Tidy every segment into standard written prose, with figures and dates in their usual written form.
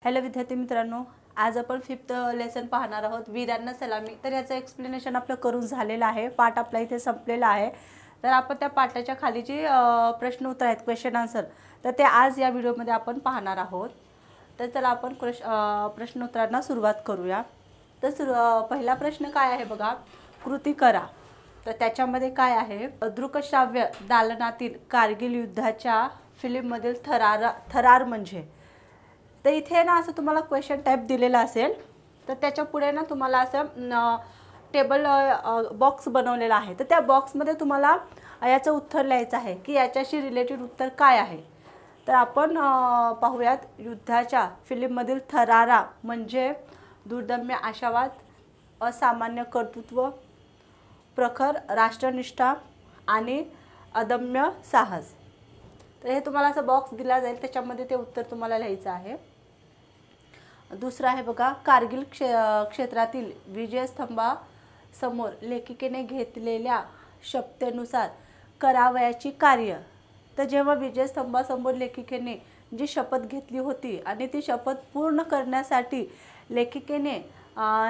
Hello विद्यार्थी मित्रांनो, आज आपण 5th लेसन पाहणार आहोत, वीरांना सलामी। तर याचं एक्सप्लेनेशन आपलं करून झालेलं आहे। पाठ आपला इथे संपलेला आहे। तर आपण त्या पाठाच्या खाली जे प्रश्न उत्तर आहेत, क्वेश्चन आन्सर, तर ते आज या व्हिडिओमध्ये आपण पाहणार आहोत। तर चला आपण प्रश्न उत्तरांना सुरुवात करूया। तर पहिला प्रश्न काय आहे बघा, कृती करा। तर त्याच्यामध्ये काय आहे, दृकश्राव्य दालनातील कारगिल युद्धाच्या फिल्ममधील थरार म्हणजे। तर इथे ना असं तुम्हाला क्वेश्चन टाइप दिलेला असेल, तर त्याच्या पुढे ना तुम्हाला असं टेबल बॉक्स बनवलेला आहे। तर त्या बॉक्समध्ये तुम्हाला याचं उत्तर लिहायचं आहे की याच्याशी रिलेटेड उत्तर काय आहे। तर आपण पाहूयात, युद्धाच्या फिल्ममधील थरारा म्हणजे दुर्दम्य आशावाद, असामान्य कर्तृत्व, प्रखर राष्ट्रनिष्ठा आणि अदम्य साहस। तर हे तुम्हाला असं बॉक्स दिला जाईल, त्याच्यामध्ये ते उत्तर तुम्हाला लिहायचं आहे। दुसरा आहे बघा, कारगिल क्षेत्रातील विजयस्तंभासमोर लेखिकेने घेतलेल्या शपथेनुसार करावयाची कार्य। तर जेव्हा विजयस्तंभासमोर लेखिकेने जी शपथ घेतली होती आणि ती शपथ पूर्ण करण्यासाठी लेखिकेने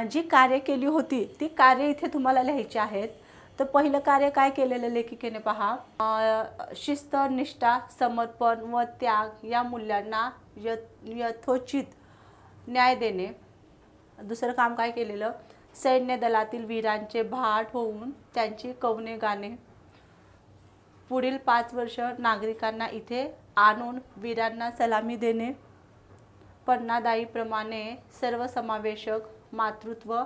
जी कार्य केली होती, ती कार्य इथे तुम्हाला लिहायची आहेत। तर पहिलं कार्य काय केलेलं लेखिकेने पहा, शिस्त, निष्ठा, समर्पण व त्याग या मूल्यांना यथोचित न्याय देणे। दुसरं काम काय केलेलं, सैन्य दलातील वीरांचे भाट होऊन त्यांची कवने गाणे। पुढील 5 वर्ष नागरिकांना इथे आणून वीरांना सलामी देणे। पन्नादाईप्रमाणे सर्वसमावेशक मातृत्व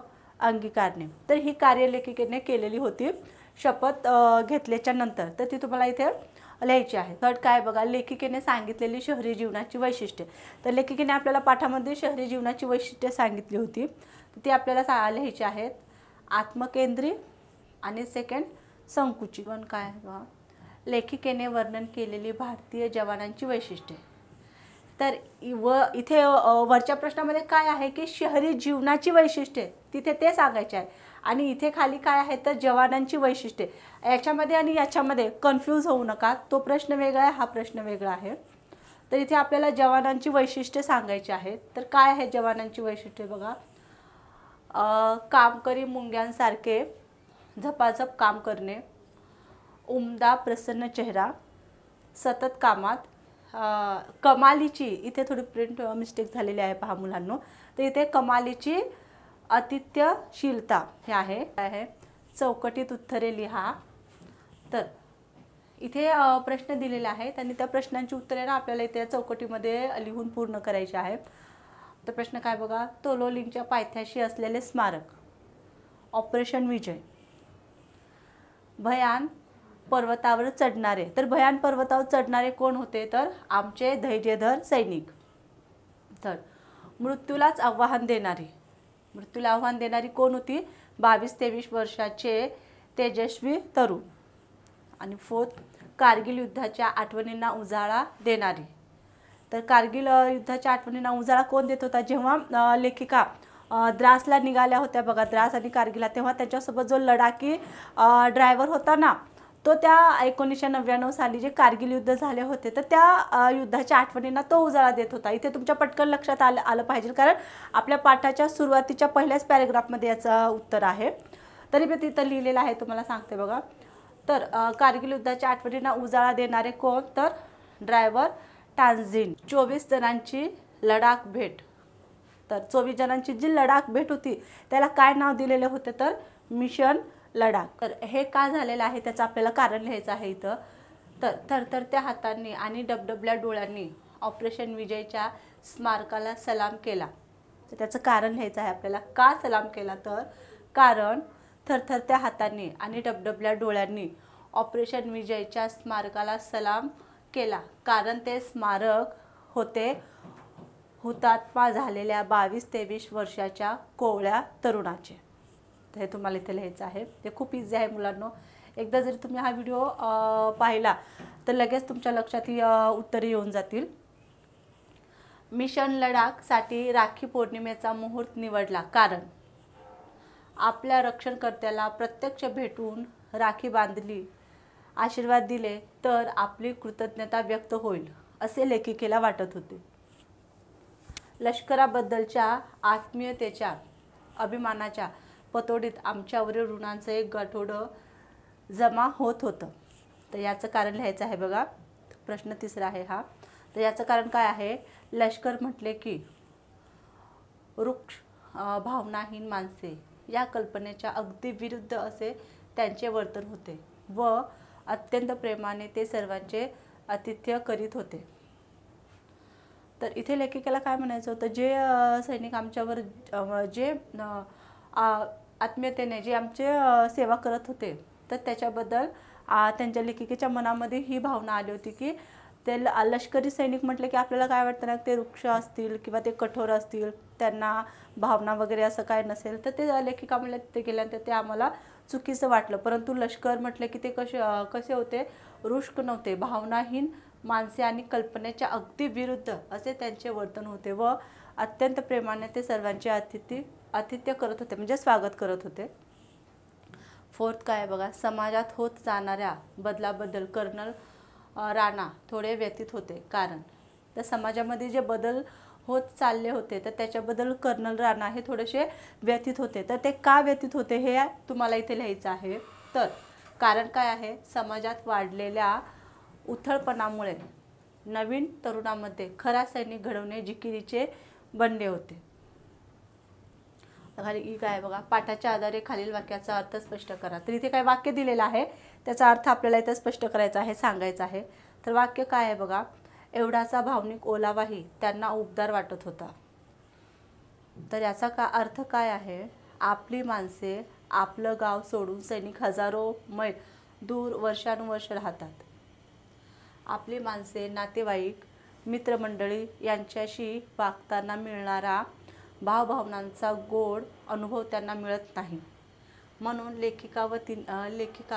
अंगीकारणे। तर ही कार्य लेखिकेने केलेली होती शपथ घेतल्याच्या नंतर, तर ती तुम्हाला इथे लिहायची आहे। थर्ड काय बघा, लेखिकेने सांगितलेली शहरी जीवनाची वैशिष्ट्ये। तर लेखिकेने आपल्याला पाठामध्ये शहरी जीवनाची वैशिष्ट्ये सांगितली होती, तर ती आपल्याला लिहायची आहेत। आत्मकेंद्री आणि सेकंड संकुचित। पण काय बघा, लेखिकेने वर्णन केलेली भारतीय जवानांची वैशिष्ट्ये। तर इथे वरच्या प्रश्नामध्ये काय आहे की शहरी जीवनाची वैशिष्ट्ये, तिथे ते सांगायचे आहे। आणि इथे खाली काय आहे तर जवानांची वैशिष्ट्ये। याच्यामध्ये आणि याच्यामध्ये कन्फ्यूज होऊ नका, तो प्रश्न वेगळा आहे, हा प्रश्न वेगळा आहे। तर इथे आपल्याला जवानांची वैशिष्ट्ये सांगायची आहेत। तर काय आहे जवानांची वैशिष्ट्ये बघा, कामकरी मुंग्यांसारखे झपाझप काम करणे, उमदा प्रसन्न चेहरा, सतत कामात, कमालीची, इथे थोडी प्रिंट मिस्टेक झालेली आहे पहा मुलांनो। तर इथे कमालीची अतिथ्यशीलता हे आहे। चौकटीत उत्तरे लिहा। तर इथे प्रश्न दिलेले आहेत आणि त्या प्रश्नांची उत्तरे ना आपल्याला इथे चौकटीमध्ये लिहून पूर्ण करायची आहेत। तर प्रश्न काय बघा, तोलोलिंगच्या पायथ्याशी असलेले स्मारक, ऑपरेशन विजय, भयान पर्वतावर चढणारे। तर भयान पर्वतावर चढणारे कोण होते, तर आमचे धैर्यधर सैनिक। तर मृत्यूलाच आव्हान देणारी, मृत्यूला आव्हान देणारी कोण होती, 22-23 वर्षाचे तेजस्वी तरुण। आणि फोर्थ, कारगिल युद्धाच्या आठवणींना उजाळा देणारी। तर कारगिल युद्धाच्या आठवणींना उजाळा कोण देत होता, जेव्हा लेखिका द्रासला निघाल्या होत्या बघा, द्रास आणि कारगिलला, तेव्हा त्याच्यासोबत जो लडाखी ड्रायव्हर होता ना, तो त्या 1999 साली जे कारगिल युद्ध झाले होते, तर त्या युद्धाच्या आठवणींना तो उजाळा देत होता। इथे तुमच्या पटकन लक्षात आलं पाहिजे, कारण आपल्या पाठाच्या सुरुवातीच्या पहिल्याच पॅरेग्राफमध्ये याचं उत्तर आहे। तरी मी तिथं लिहिलेलं आहे, तुम्हाला सांगते बघा। तर कारगिल युद्धाच्या आठवणींना उजाळा देणारे कोण, तर ड्रायव्हर टांझीन। 24 जणांची लडाख भेट। तर 24 जणांची जी लडाख भेट होती, त्याला काय नाव दिलेले होते, तर मिशन लडाख। तर हे का झालेलं आहे त्याचं आपल्याला कारण लिहायचं आहे इथं। तर थरथरत्या हातांनी आणि डबडबल्या डोळ्यांनी ऑपरेशन विजयच्या स्मारकाला सलाम केला। तर त्याचं कारण लिहायचं आहे आपल्याला, का सलाम केला, तर कारण थरथरत्या हातांनी आणि डबडबल्या डोळ्यांनी ऑपरेशन विजयच्या स्मारकाला सलाम केला, कारण ते स्मारक होते हुतात्मा झालेल्या 22-23 वर्षाच्या कोवळ्या तरुणाचे। तर हे तुम्हाला इथे लिहायचं आहे। ते खूप इझी आहे मुलांनो, एकदा जरी तुम्ही हा व्हिडिओ पाहिला तर लगेच तुमच्या लक्षात ही उत्तरे येऊन जातील। मिशन लडाखसाठी राखी पौर्णिमेचा मुहूर्त निवडला, कारण आपल्या रक्षणकर्त्याला प्रत्यक्ष भेटून राखी बांधली, आशीर्वाद दिले तर आपली कृतज्ञता व्यक्त होईल, असे लेखिकेला वाटत होते। लष्कराबद्दलच्या आत्मीयतेच्या अभिमानाच्या पतोडीत आमच्यावरील ऋणांचं एक गाठोडं जमा होत होतं. तर याचं कारण लिहायचं आहे बघा. प्रश्न तिसरा आहे हा. तर याचं कारण काय आहे? लष्कर म्हटले की वृक्ष भावनाहीन माणसे या कल्पनेच्या अगदी विरुद्ध असे त्यांचे वर्तन होते व अत्यंत प्रेमाने ते सर्वांचे आतिथ्य करीत होते. तर इथे लेखिकेला काय म्हणायचं होतं? जे सैनिक आमच्यावर जे आत्मीयतेने जे आमचे सेवा करत होते, तर त्याच्याबद्दल त्यांच्या लेखिकेच्या मनामध्ये ही भावना आली होती की ते लष्करी सैनिक म्हटले की आपल्याला काय वाटतं ना, ते वृक्ष असतील किंवा ते कठोर असतील, त्यांना भावना वगैरे असं काय नसेल. तर ते लेखिका म्हणले तिथे गेल्यानंतर ते आम्हाला चुकीचं वाटलं. परंतु लष्कर म्हटले की ते कसे होते? रुष्क नव्हते, भावनाहीन माणसे आणि कल्पनेच्या अगदी विरुद्ध असे त्यांचे वर्तन होते व अत्यंत प्रेमाने ते सर्वांचे आतिथ्य करत होते, म्हणजे स्वागत करत होते. फोर्थ काय आहे बघा. समाजात होत जाणाऱ्या बदलाबद्दल कर्नल राणा थोडे व्यथित होते. कारण तर समाजामध्ये जे बदल होत चालले होते, तर त्याच्याबद्दल कर्नल राणा हे थोडेसे व्यथित होते. तर ते का व्यथित होते हे तुम्हाला इथे लिहायचं आहे. तर कारण काय आहे? समाजात वाढलेल्या उथळपणामुळे नवीन तरुणामध्ये खरा सैनिक घडवणे जिकिरीचे बनले होते. खाली काय आहे बघा. पाठाच्या आधारे खालील वाक्याचा अर्थ स्पष्ट करा. तर इथे काय वाक्य दिलेलं आहे, त्याचा अर्थ आपल्याला इथे स्पष्ट करायचा आहे, सांगायचा आहे. तर वाक्य काय आहे बघा. एवढाचा भावनिक ओलावाही त्यांना उबदार वाटत होता. तर याचा अर्थ काय आहे? आपली माणसे आपलं गाव सोडून सैनिक हजारो मैल दूर वर्षानुवर्ष राहतात. आपली माणसे, नातेवाईक, मित्रमंडळी यांच्याशी वागताना मिळणारा भावभावनांचा गोड अनुभव त्यांना मिळत नाही. म्हणून लेखिका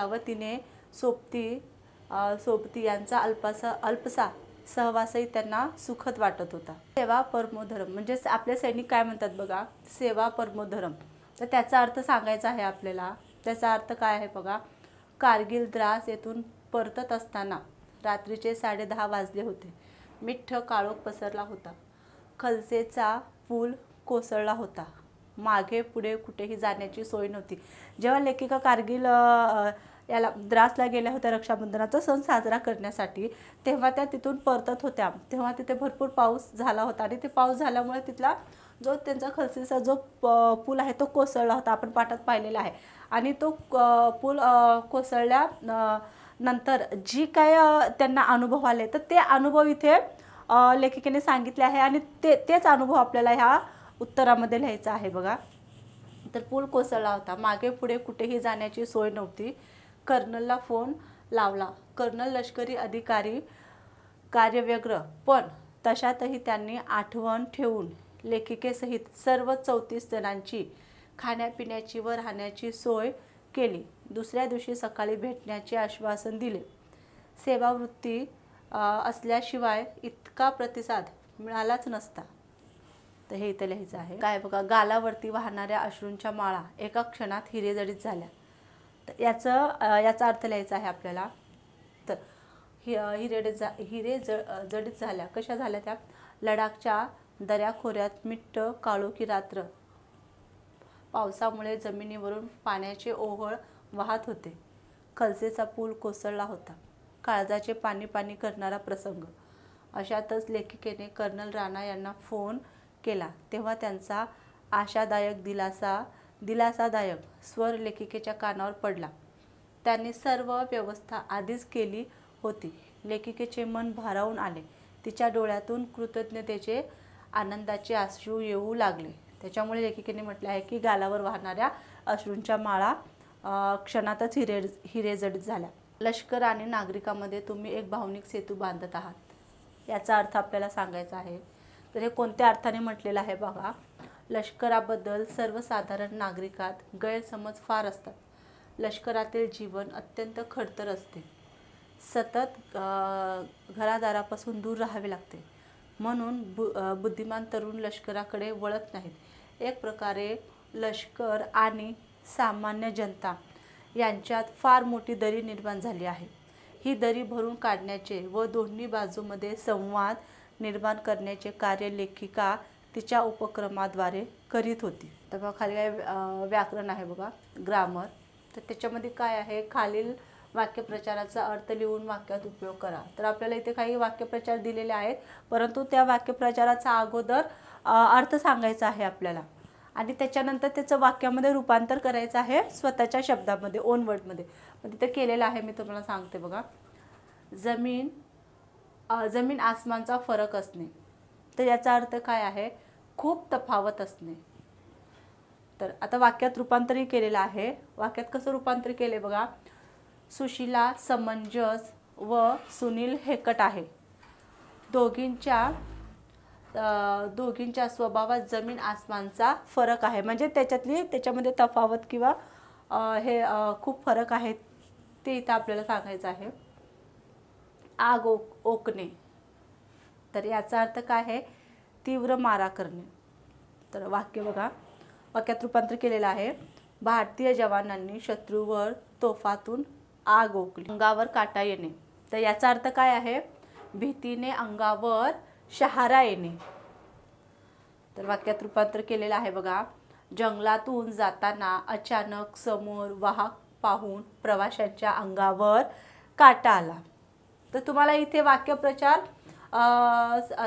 व तिने सोबती यांचा अल्पसा सहवासही त्यांना सुखद वाटत होता. सेवा परमो धर्म, म्हणजे आपले सैनिक काय म्हणतात बघा, सेवा परमो धर्म. तर त्याचा अर्थ सांगायचा आहे आपल्याला. त्याचा अर्थ काय आहे बघा. कारगिल द्रास येथून परतत असताना रात्रीचे 10:30 वाजले होते. मिठ्ठ काळोख पसरला होता. खलसेचा पूल कोसळला होता. मागे पुढे कुठेही जाण्याची सोय नव्हती. जेव्हा लेखिका कारगिल याला द्रासला गेल्या होत्या रक्षाबंधनाचा सण साजरा करण्यासाठी, तेव्हा त्या तिथून परतत होत्या. तेव्हा तिथे भरपूर पाऊस झाला होता आणि ते पाऊस झाल्यामुळे तिथला जो त्यांचा खलसेचा जो पूल आहे तो कोसळला होता. आपण पाठात पाहिलेला आहे. आणि तो पूल कोसळल्या नंतर जी काय त्यांना अनुभव आले, तर ते अनुभव इथे लेखिकेने सांगितले आहे आणि तेच अनुभव आपल्याला ह्या उत्तरामध्ये लिहायचं आहे बघा. तर पूल कोसळला होता. मागे पुढे कुठेही जाण्याची सोय नव्हती. कर्नलला फोन लावला. कर्नल लष्करी अधिकारी, कार्यव्यग्र, पण तशातही त्यांनी आठवण ठेवून लेखिकेसहित सर्व 34 जणांची खाण्यापिण्याची व राहण्याची सोय केली. दुसऱ्या दिवशी सकाळी भेटण्याचे आश्वासन दिले. सेवावृत्ती असल्याशिवाय इतका प्रतिसाद मिळालाच नसता. तर हे इथे लिहायचं आहे. काय बघा. गालावरती वाहणाऱ्या अश्रूंच्या माळा एका क्षणात हिरेजडित झाल्या. तर याचा अर्थ लिहायचा आहे आपल्याला. तर हिरे जडित झाल्या. कशा झाल्या त्या? लडाखच्या दऱ्याखोऱ्यात मिट्ट काळोखी रात्र. पावसामुळे जमिनीवरून पाण्याचे ओहळ वाहत होते. खलसेचा पूल कोसळला होता. काळजाचे पाणी पाणी करणारा प्रसंग. अशातच लेखिकेने कर्नल राणा यांना फोन केला. तेव्हा त्यांचा आशादायक दिलासादायक स्वर लेखिकेच्या कानावर पडला. त्यांनी सर्व व्यवस्था आधीच केली होती. लेखिकेचे मन भारावून आले. तिच्या डोळ्यातून कृतज्ञतेचे, आनंदाचे अश्रू येऊ लागले. त्याच्यामुळे लेखिकेने म्हटले आहे की गालावर वाहणाऱ्या अश्रूंच्या माळा क्षणातच हिरेजडित झाल्या. लष्कर आणि नागरिकांमध्ये तुम्ही एक भावनिक सेतू बांधत आहात. याचा अर्थ आपल्याला सांगायचा आहे. तर हे कोणत्या अर्थाने म्हटलेलं आहे बघा. लष्कराबद्दल सर्वसाधारण नागरिकात गैरसमज फार असतात. लष्करातील जीवन अत्यंत खडतर असते. सतत घरादारापासून दूर राहावे लागते. म्हणून बुद्धिमान तरुण लष्कराकडे वळत नाहीत. एक प्रकारे लष्कर आणि सामान्य जनता यांच्यात फार मोठी दरी निर्माण झाली आहे. ही दरी भरून काढण्याचे व दोन्ही बाजूमध्ये संवाद निर्माण करण्याचे कार्य लेखिका तिच्या उपक्रमाद्वारे करीत होती. तर बघा खाली काय व्याकरण आहे बघा, ग्रामर. तर त्याच्यामध्ये काय आहे, खालील वाक्यप्रचाराचा अर्थ लिहून वाक्यात उपयोग करा. तर आपल्याला इथे काही वाक्यप्रचार दिलेले आहेत, परंतु त्या वाक्यप्रचाराचा अगोदर अर्थ सांगायचा आहे आपल्याला आणि त्याच्यानंतर त्याचं वाक्यामध्ये रूपांतर करायचं आहे स्वतःच्या शब्दामध्ये, ओन वर्डमध्ये. मग तिथे केलेलं आहे, मी तुम्हाला सांगते बघा. जमीन आसमानचा फरक असणे. तर याचा अर्थ काय आहे, खूप तफावत असणे. तर आता वाक्यात रूपांतरही केलेलं आहे. वाक्यात कसं रूपांतर केले बघा. सुशीला समंजस व सुनील हेकट आहे. दोघींच्या स्वभावात जमीन आसमानचा फरक आहे. म्हणजे त्याच्यामध्ये तफावत किंवा हे खूप फरक आहे ते इथं आपल्याला सांगायचं आहे. आग ओकणे. तर याचा अर्थ काय आहे, तीव्र मारा करणे. तर वाक्य बघा, वाक्यात रूपांतर केलेलं आहे. भारतीय जवानांनी शत्रूवर तोफातून आग ओकली. अंगावर काटा येणे. तर याचा अर्थ काय आहे, भीतीने अंगावर शहारा येणे. तर वाक्यात रूपांतर केलेलं आहे बघा. जंगलातून जाताना अचानक समोर वाहक पाहून प्रवाशांच्या अंगावर काटा आला. तर तुम्हाला इथे वाक्यप्रचार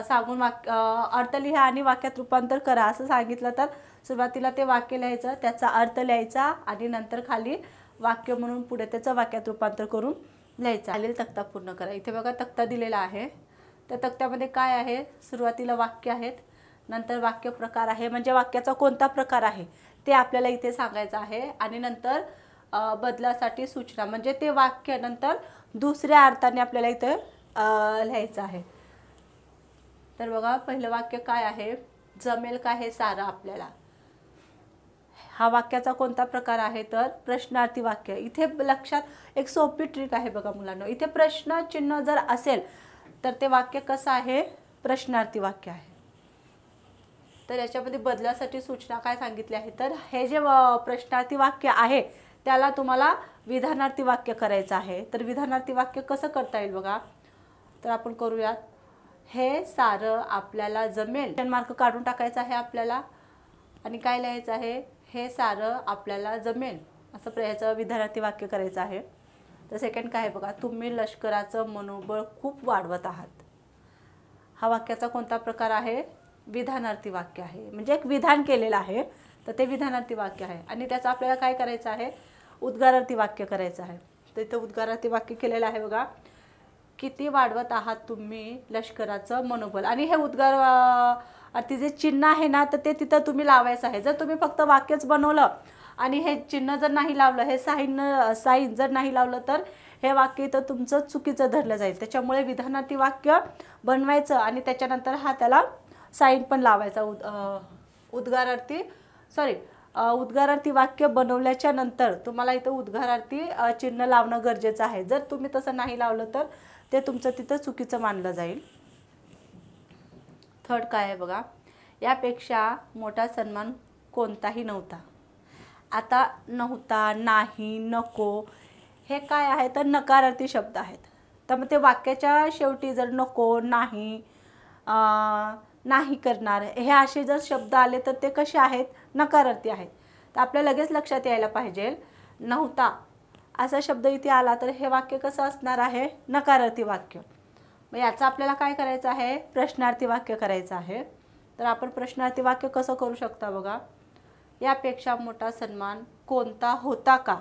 सांगून अर्थ लिहा आणि वाक्यात रूपांतर करा असं सांगितलं तर सुरुवातीला ते वाक्य लिहायचं, त्याचा अर्थ लिहायचा आणि नंतर खाली वाक्य म्हणून पुढे त्याचं वाक्यात रूपांतर करून लिहायचं. खालील तक्ता पूर्ण करा. इथे बघा तक्ता दिलेला आहे. त्या तक्त्यामध्ये काय आहे, सुरुवातीला वाक्य आहेत, नंतर वाक्य प्रकार आहे, म्हणजे वाक्याचा कोणता प्रकार आहे ते आपल्याला इथे सांगायचं आहे आणि नंतर बदलासाठी सूचना, म्हणजे ते वाक्य नंतर दुसऱ्या अर्थाने आपल्याला इथे लिहायचं आहे. तर बघा पहिलं वाक्य काय आहे, जमेल का हे सारं आपल्याला. हा वाक्याचा कोणता प्रकार आहे तर प्रश्नार्थी वाक्य. इथे लक्षात एक सोपी ट्रिक आहे बघा मुलांना. इथे प्रश्न चिन्ह जर असेल तर ते वाक्य कसं आहे, प्रश्नार्थी वाक्य आहे. तर याच्यामध्ये बदलासाठी सूचना काय सांगितली आहे तर हे जे प्रश्नार्थी वाक्य आहे त्याला तुम्हाला विधानार्थी वाक्य करायचं आहे. तर विधानार्थी वाक्य कसं करता येईल बघा. तर आपण करूयात. हे सारं आपल्याला जमेल. मार्क काढून टाकायचा आहे आपल्याला आणि काय लिहायचं आहे, हे सारं आपल्याला जमेल असं ह्याचं विधानार्थी वाक्य करायचं आहे. तर सेकंड काय आहे बघा, तुम्ही लष्कराचं मनोबळ खूप वाढवत आहात. हा वाक्याचा कोणता प्रकार आहे, विधानार्थी वाक्य आहे. म्हणजे एक विधान केलेलं आहे तर ते विधानार्थी वाक्य आहे आणि त्याचं आपल्याला काय करायचं आहे, उद्गारार्थी वाक्य करायचं आहे. तर इथं उद्गारार्थी वाक्य केलेलं आहे बघा. किती वाढवत आहात तुम्ही लष्कराचं मनोबल. आणि हे उद्गारार्थी जे चिन्ह आहे ना तर ते तिथं तुम्ही लावायचं आहे. जर तुम्ही फक्त वाक्यच बनवलं आणि हे चिन्ह जर नाही लावलं, हे साईन जर नाही लावलं तर हे वाक्य तर तुमचं चुकीचं धरलं जाईल. त्याच्यामुळे विधानार्थी वाक्य बनवायचं आणि त्याच्यानंतर हा त्याला साईन पण लावायचा. उद्गारार्थी वाक्य बनवल्याच्या नंतर तुम्हाला इथं उद्गारार्थी चिन्ह लावणं गरजेचं आहे. जर तुम्ही तसं नाही लावलं तर ते तुमचं तिथं चुकीचं मानलं जाईल. थर्ड काय आहे बघा, यापेक्षा मोठा सन्मान कोणताही नव्हता. आता नव्हता, नाही, नको हे काय आहे तर नकारार्थी शब्द आहेत. तर मग ते वाक्याच्या शेवटी जर नको, नाही, नाही करणार हे असे जर शब्द आले तर ते कसे आहेत, नकारार्थी आहेत. तर आपल्या लगेच लक्षात यायला पाहिजे, नव्हता असा शब्द इथे आला तर हे वाक्य कसं असणार आहे, नकारार्थी वाक्य. मग याचं आपल्याला काय करायचं आहे, प्रश्नार्थी वाक्य करायचं आहे. तर आपण प्रश्नार्थी वाक्य कसं करू शकता बघा. यापेक्षा मोठा सन्मान कोणता होता का.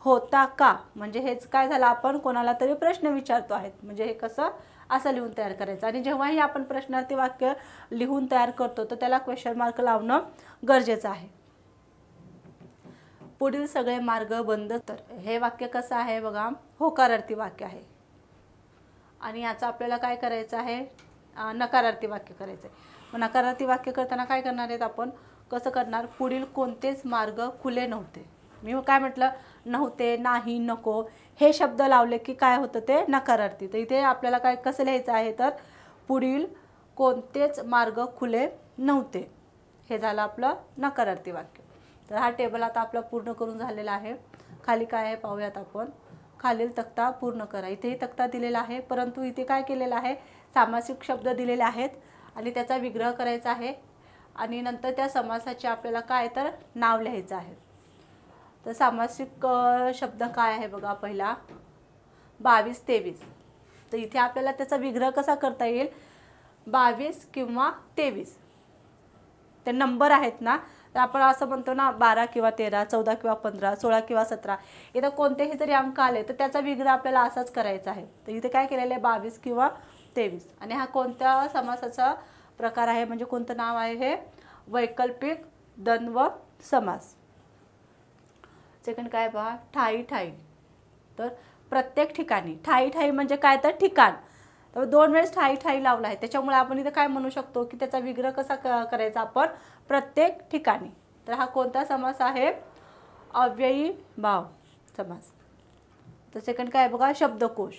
होता का म्हणजे हेच काय झालं, आपण कोणाला तरी प्रश्न विचारतो आहेत, म्हणजे हे कसं असं लिहून तयार करायचं. आणि जेव्हाही आपण प्रश्नार्थी वाक्य लिहून तयार करतो तर त्याला क्वेश्चन मार्क लावणं गरजेचं आहे. पुढील सगळे मार्ग बंद. तर हे वाक्य कसं आहे बघा, होकारार्थी वाक्य आहे आणि याचं आपल्याला काय करायचं आहे, नकारार्थी वाक्य करायचं आहे. मग नकारार्थी वाक्य करताना काय करणार आहेत आपण, कसं करणार, पुढील कोणतेच मार्ग खुले नव्हते. मी काय म्हटलं, नव्हते, नाही, नको हे शब्द लावले की काय होतं ते नकारार्थी. तर इथे आपल्याला काय कसं लिहायचं आहे तर पुढील कोणतेच मार्ग खुले नव्हते, हे झालं आपलं नकारार्थी वाक्य. तर हा टेबल आता आपला पूर्ण करून झालेला आहे. खाली काय आहे पाहूयात आपण. खालील तक्ता पूर्ण करा. इथेही तक्ता दिलेला आहे परंतु इथे काय केलेलं आहे, सामासिक शब्द दिलेले आहेत आणि त्याचा विग्रह करायचा आहे आणि नंतर त्या समासाचे आपल्याला काय तर नाव लिहायचं आहे. तर सामासिक शब्द काय आहे बघा, पहिला 22 23. तर इथे आपल्याला त्याचा विग्रह कसा करता येईल, 22 किंवा 23 ते नंबर आहेत ना, तर आपण असं म्हणतो ना 12 किंवा 13, 14 किंवा 15, 16 किंवा 17, इथं कोणतेही जरी अंक आले तर त्याचा विग्रह आपल्याला असाच करायचा आहे. तर इथे काय केलेलं आहे 22 किंवा 23. आणि हा कोणत्या समासाचा प्रकार आहे, म्हणजे कोणतं नाव आहे हे, वैकल्पिक द्वंद्व समास. सेकंड काय पहा, ठाई ठाई. तर प्रत्येक ठिकाणी, ठाई ठाई म्हणजे काय तर ठिकाण. तर 2 वेळेस ठाई ठाई लावला आहे, त्याच्यामुळे आपण इथे काय म्हणू शकतो की त्याचा विग्रह कसा करायचा आपण, प्रत्येक ठिकाणी. तर हा कोणता समास आहे, अव्ययी भाव समास. तर सेकंड काय बघा, शब्दकोश.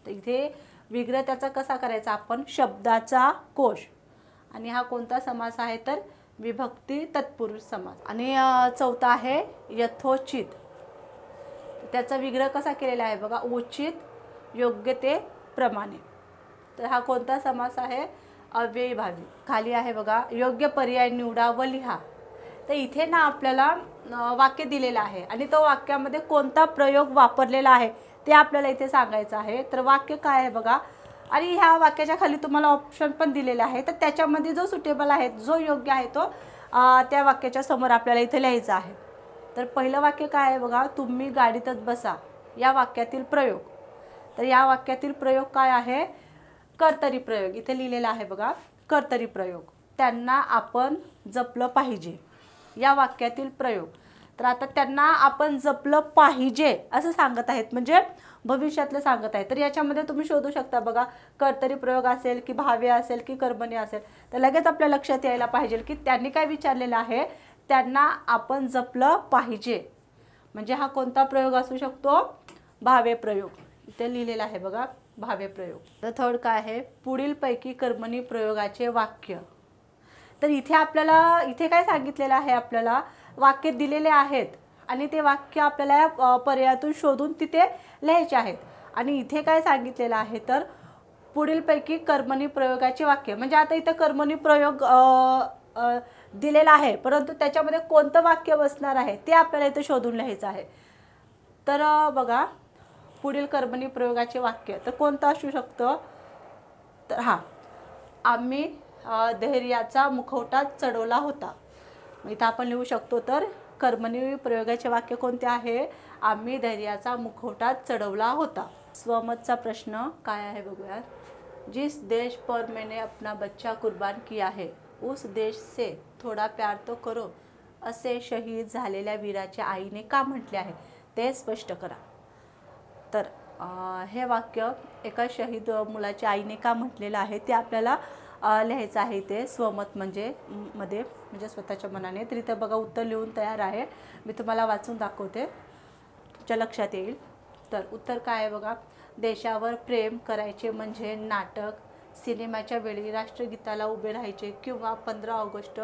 तर इथे विग्रह त्याचा कसा करायचा आपण, शब्दाचा कोश. आणि हा कोणता समास आहे तर विभक्ती तत्पुरुष समास. आणि चौथा आहे यथोचित. त्याचा विग्रह कसा केलेला आहे बघा, उचित, योग्यतेप्रमाणे. तर हा कोणता समास आहे, अव्ययी भावी. खाली आहे बघा, योग्य पर्याय निवडा व लिहा. तर इथे ना आपल्याला वाक्य दिलेलं आहे आणि तो वाक्यामध्ये कोणता प्रयोग वापरलेला आहे ते आपल्याला इथे सांगायचं आहे. तर वाक्य काय आहे बघा, आणि ह्या वाक्याच्या खाली तुम्हाला ऑप्शन पण दिलेले आहे. तर त्याच्यामध्ये जो सुटेबल आहे, जो योग्य आहे तो त्या वाक्याच्या समोर आपल्याला इथे लिहायचा आहे. तर पहिलं वाक्य काय आहे बघा, तुम्ही गाडीतच बसा. या वाक्यातील प्रयोग. तर या वाक्यातील प्रयोग काय आहे, कर्तरी प्रयोग. इथे लिहिलेला आहे बघा, कर्तरी प्रयोग. त्यांना आपण जपलं पाहिजे, या वाक्यातील प्रयोग. तर आता त्यांना आपण जपलं पाहिजे असं सांगत आहेत, म्हणजे भविष्यातलं सांगत आहे. तर याच्यामध्ये तुम्ही शोधू शकता बघा, कर्तरी प्रयोग असेल की भावे असेल की कर्मणी असेल. तर लगेच आपल्या लक्षात यायला पाहिजे की त्यांनी काय विचारलेलं आहे, त्यांना आपण जपलं पाहिजे. म्हणजे हा कोणता प्रयोग असू शकतो, भावे प्रयोग. इथे लिहिलेला आहे बघा, भावे प्रयोग. तर थर्ड काय आहे, पुढीलपैकी कर्मणी प्रयोगाचे वाक्य. तर इथे आपल्याला, इथे काय सांगितलेलं आहे, आपल्याला वाक्य दिलेले आहेत आणि ते वाक्य आपल्याला पर्यायातून शोधून तिथे लिहायचे आहेत. आणि इथे काय सांगितलेलं आहे तर पुढीलपैकी कर्मणी प्रयोगाचे वाक्य. म्हणजे आता इथे कर्मणी प्रयोग दिलेला आहे, परंतु त्याच्यामध्ये कोणतं वाक्य बसणार आहे ते आपल्याला इथे शोधून लिहायचं आहे. तर बघा, पुढील कर्मणी प्रयोगाचे वाक्य तर कोणतं असू शकतं, तर हां, आम्ही धैर्याचा मुखवटा चढवला होता. इथं आपण लिहू शकतो, तर कर्मणी प्रयोगाचे वाक्य कोणते आहे, आम्ही धैर्याचा मुखवटा चढवला होता. स्वमतचा प्रश्न काय आहे बघूया. जिस देश पर मैंने अपना बच्चा कुर्बान किया है उस देश से थोडा प्यार तो करो, असे शहीद झालेल्या वीराच्या आईने का म्हटले आहे ते स्पष्ट करा. तर हे वाक्य एका शहीद मुलाच्या आईने का म्हटलेलं आहे ते आपल्याला लिहायचं आहे. ते स्वमत म्हणजे स्वतःच्या मनाने. तर इथं बघा उत्तर लिहून तयार आहे, मी तुम्हाला वाचून दाखवते, तुमच्या लक्षात येईल. तर उत्तर काय आहे बघा, देशावर प्रेम करायचे म्हणजे नाटक, सिनेमाच्या वेळी राष्ट्रगीताला उभे राहायचे किंवा 15 ऑगस्ट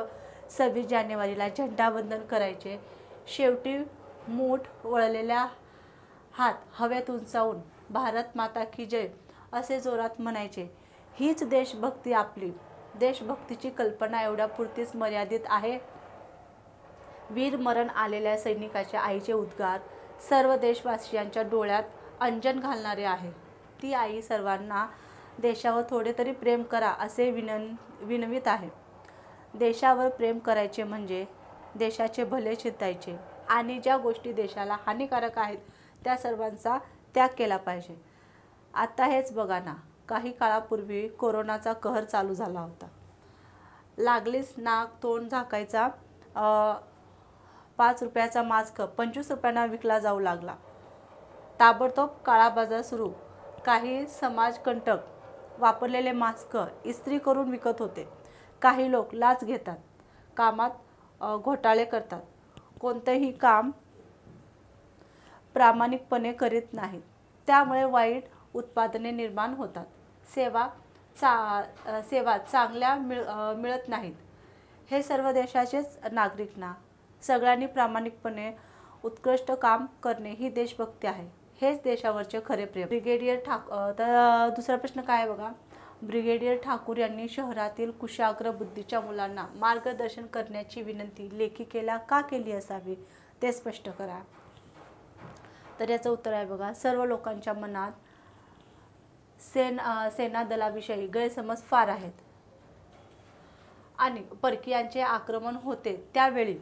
26 जानेवारीला झेंडावंदन करायचे, शेवटी मूठ वळलेल्या हात हवेत उंचावून भारत माता की जय असे जोरात म्हणायचे. हीच देशभक्ती. आपली देशभक्तीची कल्पना एवढ्यापुरतीच मर्यादित आहे. वीर मरण आलेल्या सैनिकाच्या आईचे उद्गार सर्व देशवासियांच्या डोळ्यात अंजन घालणारे आहे. ती आई सर्वांना देशावर थोडे तरी प्रेम करा असे विनवित आहे. देशावर प्रेम करायचे म्हणजे देशाचे भले चिंतायचे आणि ज्या गोष्टी देशाला हानिकारक आहेत त्या सर्वांचा त्याग केला पाहिजे. आता हेच बघा ना, काही काळापूर्वी कोरोनाचा कहर चालू झाला होता. लागलीच नाक तोंड झाकायचा 5 रुपयाचा मास्क 25 रुपयांना विकला जाऊ लागला. ताबडतोब काळा बाजार सुरू. काही समाजकंटक वापरलेले मास्क इस्त्री करून विकत होते. काही लोक लाच घेतात, कामात घोटाळे करतात, कोणतेही काम प्रामाणिकपणे करीत नाहीत. त्यामुळे वाईट उत्पादने निर्माण होतात. सेवा चांगल्या मिळत नाहीत. हे सर्व देशाचेच नागरिक ना. सगळ्यांनी प्रामाणिकपणे उत्कृष्ट काम करणे ही देशभक्ती आहे. हेच देशावरचे खरे प्रेम. ब्रिगेडियर तर दुसरा प्रश्न काय आहे बघा, ब्रिगेडियर ठाकूर यांनी शहरातील कुशाग्र बुद्धीच्या मुलांना मार्गदर्शन करण्याची विनंती लेखिकेला का केली असावी ते स्पष्ट करा. तर याचं उत्तर आहे बघा, सर्व लोकांच्या मनात सेना दलाविषयी गैरसमज फार आहेत आणि परकीयांचे आक्रमण होते त्यावेळी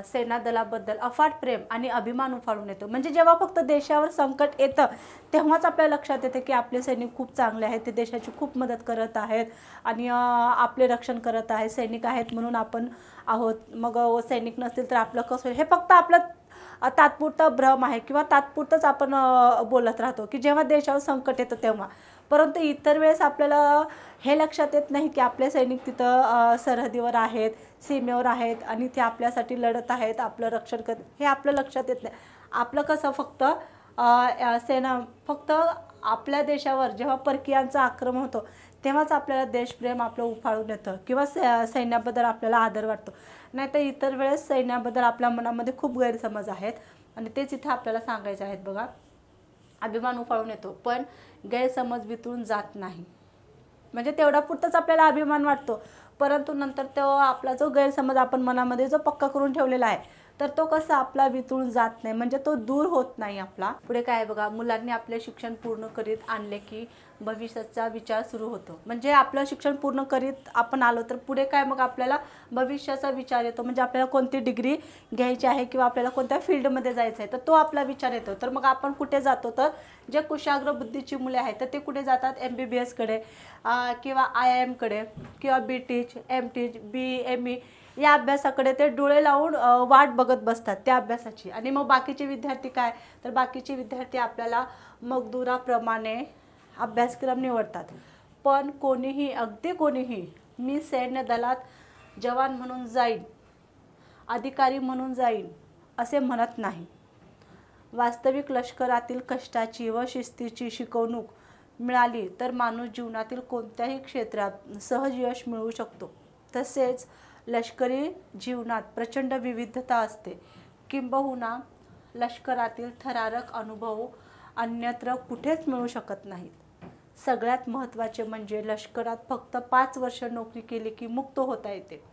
सेना दलाबद्दल अफाट प्रेम आणि अभिमान उफाळून येतो. म्हणजे जेव्हा फक्त देशावर संकट येतं तेव्हाच आपल्या लक्षात येतं की आपले सैनिक खूप चांगले आहेत, ते देशाची खूप मदत करत आहेत आणि आपले रक्षण करत आहेत, सैनिक आहेत म्हणून आपण आहोत. मग सैनिक नसतील तर आपलं कसं होईल, हे फक्त आपलं तात्पुरता भ्रम आहे किंवा तात्पुरतंच आपण बोलत राहतो की जेव्हा देशावर संकट येतं तेव्हा. परंतु इतर वेळेस आपल्याला हे लक्षात येत नाही की आपले सैनिक तिथं सरहदीवर आहेत, सीमेवर आहेत आणि ते आपल्यासाठी लढत आहेत, आपलं रक्षण करत, हे आपलं लक्षात येत नाही. आपलं कसं फक्त फक्त आपल्या देशावर जेव्हा परकीयांचं आक्रमण होतं तेव्हाच आपल्याला देशप्रेम आपलं उफाळून येतं किंवा सैन्याबद्दल आपल्याला आदर वाटतो. नाही तर इतर वेळेस सैन्याबद्दल आपल्या मनामध्ये खूप गैरसमज आहेत आणि तेच इथं आपल्याला सांगायचे आहेत बघा. अभिमान उफाळून येतो पण गैरसमज वितळून जात नाही. म्हणजे तेवढा पुरतच आपल्याला अभिमान वाटतो, परंतु नंतर तो आपला जो गैरसमज आपण मनामध्ये जो पक्का करून ठेवलेला आहे तर तो कसा आपला वितळून जात नाही, म्हणजे तो दूर होत नाही आपला. पुढे काय बघा, मुलांनी आपले शिक्षण पूर्ण करीत आणले की भविष्याचा विचार सुरू होतो. म्हणजे आपलं शिक्षण पूर्ण करीत आपण आलो तर पुढे काय, मग आपल्याला भविष्याचा विचार येतो. म्हणजे आपल्याला कोणती डिग्री घ्यायची आहे किंवा आपल्याला कोणत्या फील्डमध्ये जायचं आहे तर तो आपला विचार येतो. तर मग आपण कुठे जातो, तर जे कुशाग्र बुद्धीची मुले आहेत तर ते कुठे जातात, MBBS कडे किंवा IIM कडे किंवा BTech, MTech, BE, ME या अभ्यासाकडे ते डोळे लावून वाट बघत बसतात त्या अभ्यासाची. आणि मग बाकीचे विद्यार्थी काय, तर बाकीचे विद्यार्थी आपल्याला मजदुराप्रमाणे अभ्यासक्रम निवडतात. पण कोणीही, अगदी कोणीही मी सैन्य दलात जवान म्हणून जाईन, अधिकारी म्हणून जाईन असे म्हणत नाही. वास्तविक लष्करातील कष्टाची व शिस्तीची शिकवणूक मिळाली तर माणूस जीवनातील कोणत्याही क्षेत्रात सहज यश मिळवू शकतो. तसेच लष्करी जीवनात प्रचंड विविधता असते. किंबहुना लष्करातील थरारक अनुभव अन्यत्र कुठेच मिळू शकत नाहीत. सगळ्यात महत्त्वाचे म्हणजे लष्करात फक्त 5 वर्ष नोकरी केली की मुक्त होता येते.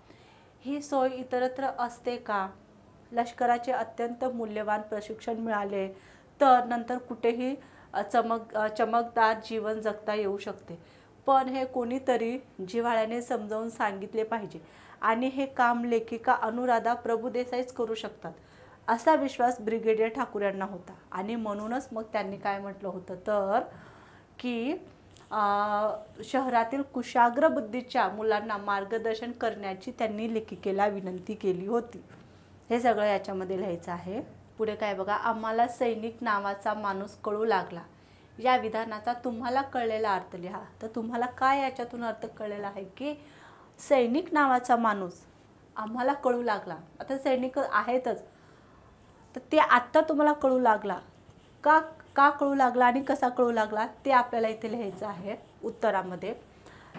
ही सोय इतरत्र असते का? लष्कराचे अत्यंत मूल्यवान प्रशिक्षण मिळाले तर नंतर कुठेही चमकदार जीवन जगता येऊ शकते. पण हे कोणीतरी जिव्हाळ्याने समजावून सांगितले पाहिजे आणि हे काम लेखिका अनुराधा प्रभुदेसाईच करू शकतात असा विश्वास ब्रिगेडियर ठाकूर यांना होता. आणि म्हणूनच मग त्यांनी काय म्हटलं होतं तर की शहरातील कुशाग्र बुद्धीच्या मुलांना मार्गदर्शन करण्याची त्यांनी लेखिकेला विनंती केली होती. हे सगळं याच्यामध्ये लिहायचं आहे. पुढे काय बघा, आम्हाला सैनिक नावाचा माणूस कळू लागला. या विधानाचा तुम्हाला कळलेला अर्थ लिहा. तर तुम्हाला काय याच्यातून अर्थ कळलेला आहे की सैनिक नावाचा माणूस आम्हाला कळू लागला. आता सैनिक आहेतच तर ते आत्ता तुम्हाला कळू लागला का, का कळू लागला आणि कसा कळू लागला ते आपल्याला इथे लिहायचं आहे उत्तरामध्ये.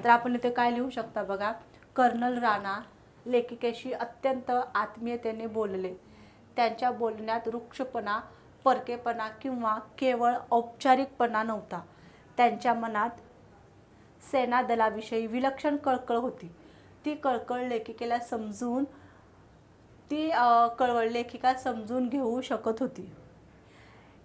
तर आपण इथे काय लिहू शकता बघा, कर्नल राणा लेखिकेशी अत्यंत आत्मीयतेने बोलले. त्यांच्या बोलण्यात रुक्षपणा, परकेपणा किंवा केवळ औपचारिकपणा नव्हता. त्यांच्या मनात सेना दलाविषयी विलक्षण कळकळ होती. ती कळकळ लेखिका समजून घेऊ शकत होती.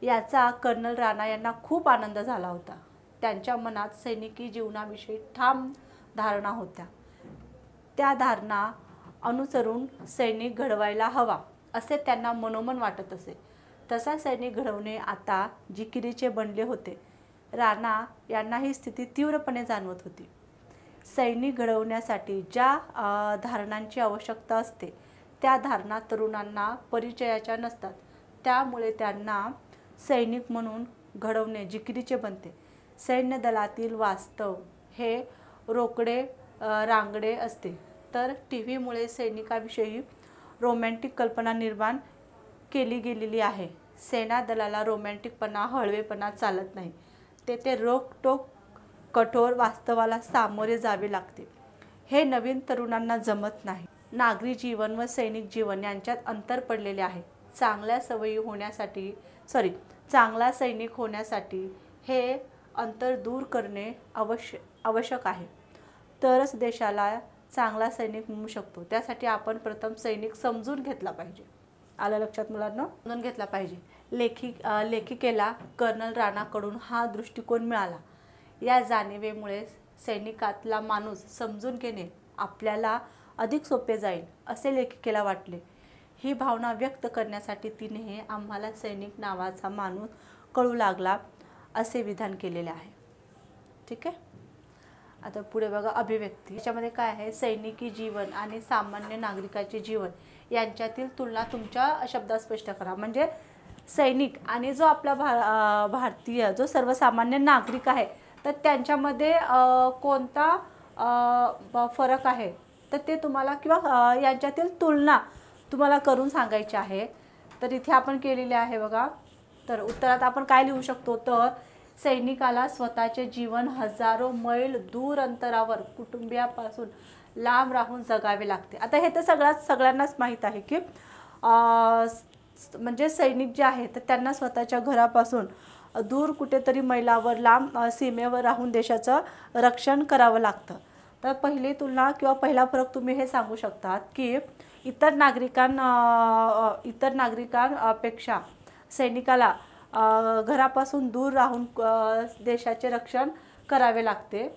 याचा कर्नल राणा यांना खूप आनंद झाला होता. त्यांच्या मनात सैनिकी जीवनाविषयी ठाम धारणा होत्या. त्या धारणा अनुसरून सैनिक घडवायला हवा असे त्यांना मनोमन वाटत असे. तसा सैनिक घडवणे आता जिकिरीचे बनले होते. राणा यांना ही स्थिती तीव्रपणे जाणवत होती. सैनिक घडवण्यासाठी ज्या धारणांची आवश्यकता असते त्या धारणा तरुणांना परिचयाच्या नसतात. त्यामुळे त्यांना सैनिक म्हणून घडवणे जिकिरीचे बनते. सैन्य दलातील वास्तव हे रोकडे रांगडे असते तर टीव्हीमुळे सैनिकाविषयी रोमॅन्टिक कल्पना निर्माण केली गेलेली आहे. सेना दलाला रोमॅन्टिकपणा, हळवेपणा चालत नाही. तेथे रोखटोक कठोर वास्तवाला सामोरे जावे लागते. हे नवीन तरुणांना जमत नाही. नागरी जीवन व सैनिक जीवन यांच्यात अंतर पडलेले आहे. चांगला सैनिक होण्यासाठी हे अंतर दूर करणे आवश्यक आहे. तरच देशाला चांगला सैनिक मिळू शकतो. त्यासाठी आपण प्रथम सैनिक समजून घेतला पाहिजे. आलं लक्षात मुलांना? समजून घेतला पाहिजे. लेखिकेला कर्नल राणाकडून हा दृष्टिकोन मिळाला. या जाणीवेमुळे सैनिकातला माणूस समजून घेणे आपल्याला अधिक सोपे जाईल असे लेखिकेला वाटले. ही भावना व्यक्त करण्यासाठी तिने आम्हाला सैनिक नावाचा माणूस कळू लागला असे विधान केलेले आहे. ठीक आहे. आता पुढे बघा अभिव्यक्ती. याच्यामध्ये काय आहे, सैनिकी जीवन आणि सामान्य नागरिकाचे जीवन यांच्यातील तुलना तुमच्या शब्दात स्पष्ट करा. म्हणजे सैनिक आणि जो आपला भारतीय जो सर्वसामान्य नागरिक आहे तर त्यांच्यामध्ये कोणता फरक आहे तर ते तुम्हाला किंवा यांच्यातील तुलना तुम्हाला करून सांगायची आहे. तर इथे आपण केलेले आहे बघा. तर उत्तरात आपण काय लिहू शकतो तर सैनिकाला स्वतःचे जीवन हजारो मैल दूर अंतरावर कुटुंबियापासून लांब राहून जगावे लागते. आता हे तर सगळ्यांनाच माहीत आहे की म्हणजे सैनिक जे आहेत तर त्यांना स्वतःच्या घरापासून दूर कुठेतरी मैलावर लांब सीमेवर राहून देशाचं रक्षण करावं लागतं. तर पहिली तुलना किंवा पहिला फरक तुम्ही हे सांगू शकतात की इतर नागरिकांपेक्षा सैनिकाला घरापासून दूर राहून देशाचे रक्षण करावे लागते.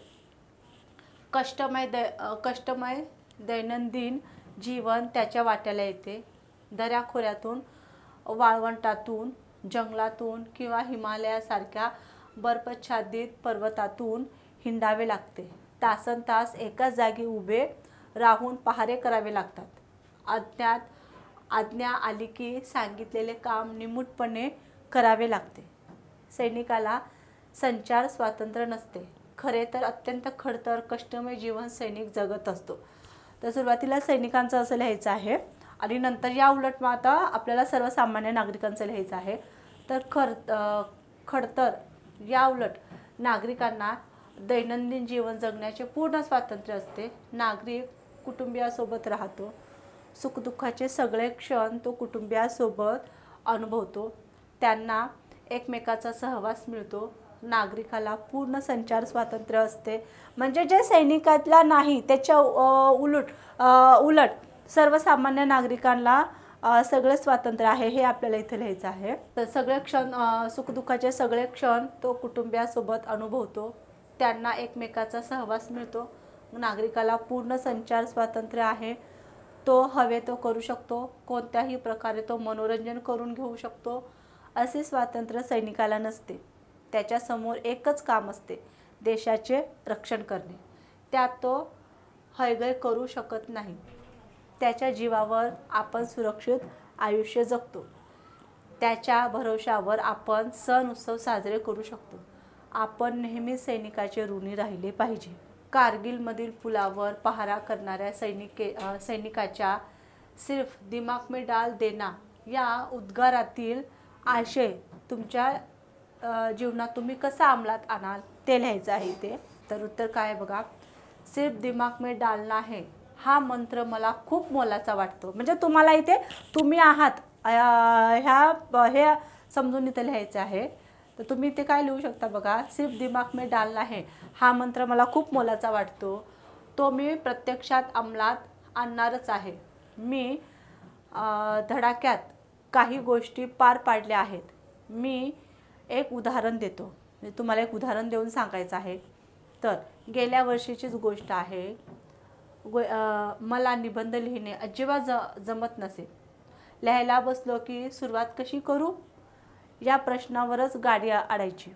कष्टमय दैनंदिन जीवन त्याच्या वाट्याला येते. दऱ्याखोऱ्यातून, वाळवंटातून, जंगलातून किंवा हिमालयासारख्या बर्फाच्छादित पर्वतातून हिंडावे लागते. तासनतास एकाच जागी उभे राहून पहारे करावे लागतात. आज्ञा आली की सांगितलेले काम निमूटपणे करावे लागते. सैनिकाला संचार स्वातंत्र्य नसते. खरे तर अत्यंत खडतर कष्टमय जीवन सैनिक जगत असतो. तर सुरुवातीला सैनिकांचं असं लिहायचं आहे आणि नंतर या उलट मग आता आपल्याला सर्वसामान्य नागरिकांचं लिहायचं आहे. तर खडतर या उलट नागरिकांना दैनंदिन जीवन जगण्याचे पूर्ण स्वातंत्र्य असते. नागरिक कुटुंबियासोबत राहतो. सुखदुःखाचे सगळे क्षण तो कुटुंबियासोबत अनुभवतो. त्यांना एकमेकाचा सहवास मिळतो. नागरिकाला पूर्ण संचार स्वातंत्र्य असते. म्हणजे जे सैनिकातला नाही त्याच्या उलट सर्वसामान्य नागरिकांना सगळं स्वातंत्र्य आहे हे आपल्याला इथे लिहायचं आहे. तर सगळे क्षण सुखदुःखाचे सगळे क्षण तो कुटुंबियासोबत अनुभवतो. त्यांना एकमेकाचा सहवास मिळतो. नागरिकाला पूर्ण संचार स्वातंत्र्य आहे. तो हवे तो करू शकतो. कोणत्याही प्रकारे तो मनोरंजन करून घेऊ शकतो. असे स्वातंत्र्य सैनिकाला नसते. त्याच्यासमोर एकच काम असते, देशाचे रक्षण करणे. त्यात तो हयगय करू शकत नाही. त्याच्या जीवावर आपण सुरक्षित आयुष्य जगतो. त्याच्या भरोशावर आपण सण उत्सव साजरे करू शकतो. आपण नेहमी सैनिकाचे ऋणी राहिले पाहिजे. कारगिलमधील पुलावर पहारा करणाऱ्या सैनिकाच्या सिर्फ दिमाग में डाल देना या उद्गारातील आशय तुमच्या जीवनात तुम्ही कसा अंमलात आणाल ते लिहायचं आहे इथे. तर उत्तर काय बघा, सिर्फ दिमाग में डालना है हा मंत्र मला खूप मोलाचा वाटतो. म्हणजे तुम्हाला इथे तुम्ही आहात हे समजून इथे लिहायचं आहे. तर तुम्ही इथे काय लिहू शकता बघा, सिर्फ दिमाग में डालना है हा मंत्र मला खूप मोलाचा वाटतो. तो मी प्रत्यक्षात अंमलात आणणारच आहे. मी धडाक्यात काही गोष्टी पार पाडल्या आहेत. मी एक उदाहरण देतो. म्हणजे तुम्हाला एक उदाहरण देऊन सांगायचं आहे. तर गेल्या वर्षीचीच गोष्ट आहे. मला निबंध लिहिणे अजिबात जमत नसे. लिहायला बसलो की सुरुवात कशी करू या प्रश्नावरच गाडी आडायची.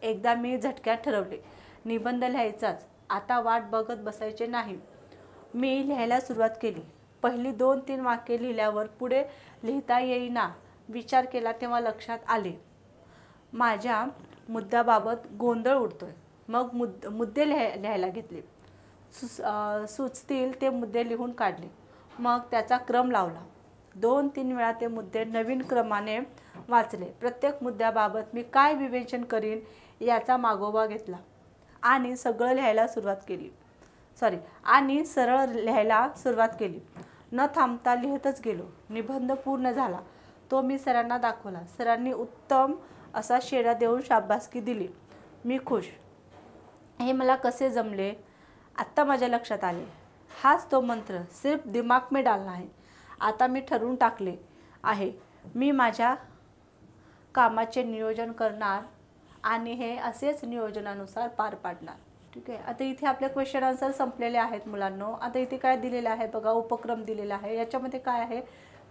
एकदा मी झटक्यात ठरवले, निबंध लिहायचाच. आता वाट बघत बसायचे नाही. मी लिहायला सुरुवात केली. पहिली 2-3 वाक्ये लिहिल्यावर पुढे लिहिता येईना विचार केला तेव्हा लक्षात आले माझ्या मुद्द्याबाबत गोंधळ उडतोय. मग मुद्दे लिहायला घेतले. सुचतील ते मुद्दे लिहून काढले. मग त्याचा क्रम लावला. 2-3 वेळा ते मुद्दे नवीन क्रमाने वाचले. प्रत्येक मुद्द्याबाबत मी काय विवेचन करीन याचा मागोवा घेतला आणि सरळ लिहायला सुरुवात केली. न थांबता लिहितच गेलो. निबंध पूर्ण झाला. तो मी सरांना दाखवला. सरांनी उत्तम असा शेरा देऊन शाबासकी दिली. मी खुश, हे मला कसे जमले, आत्ता माझ्या लक्षात आले, हाच तो मंत्र सिर्फ दिमाग में डालना है. आता मी ठरवून टाकले आहे, मी माझ्या कामाचे नियोजन करणार आणि हे असेच नियोजनानुसार पार पाडणार. ठीक आहे. आता इथे आपले क्वेश्चन आन्सर संपलेले आहेत मुलांनो. आता इथे काय दिलेलं आहे बघा, उपक्रम दिलेला आहे. याच्यामध्ये काय आहे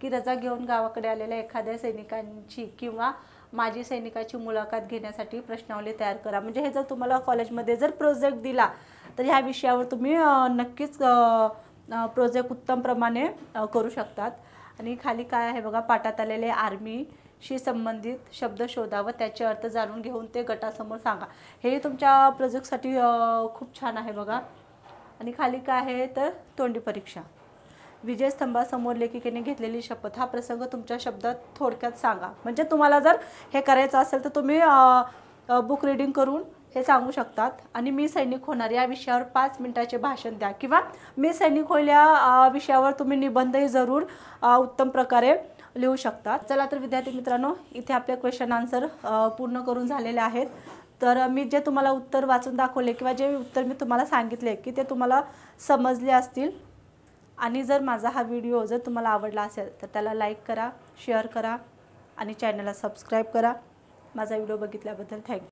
की रजा घेऊन गावाकडे आलेल्या एखाद्या सैनिकांची किंवा माजी सैनिकाची मुलाखत घेण्यासाठी प्रश्नावली तयार करा. म्हणजे हे जर तुम्हाला कॉलेजमध्ये जर प्रोजेक्ट दिला तर ह्या विषयावर तुम्ही नक्कीच प्रोजेक्ट उत्तम प्रमाणे करू शकतात. आणि खाली काय आहे बघा, पाठात आलेले आर्मीशी संबंधित शब्द शोधा व त्याचे अर्थ जाणून घेऊन ते गटासमोर सांगा. हे तुमच्या प्रोजेक्टसाठी खूप छान आहे बघा. आणि खाली काय आहे तर तोंडी परीक्षा. विजयस्तंभासमोर लेखिकेने घेतलेली शपथ हा प्रसंग तुमच्या शब्दात थोडक्यात सांगा. म्हणजे तुम्हाला जर हे करायचं असेल तर तुम्ही बुक रीडिंग करून हे सांगू शकतात. आणि मी सैनिक होणार या विषयावर 5 मिनिटाचे भाषण द्या किंवा मी सैनिक होईल या विषयावर तुम्ही निबंधही जरूर उत्तम प्रकारे लिहू शकतात. चला तर विद्यार्थी मित्रांनो, इथे आपले क्वेश्चन आन्सर पूर्ण करून झालेले आहेत. तर मी जे तुम्हाला उत्तर वाचून दाखवले किंवा जे उत्तर मी तुम्हाला सांगितले की ते तुम्हाला समजले असतील. आणि जर माझा हा व्हिडिओ जर तुम्हाला आवडला असेल तर त्याला लाईक करा, शेअर करा आणि चॅनलला सबस्क्राईब करा. माझा व्हिडिओ बघितल्याबद्दल थँक्यू.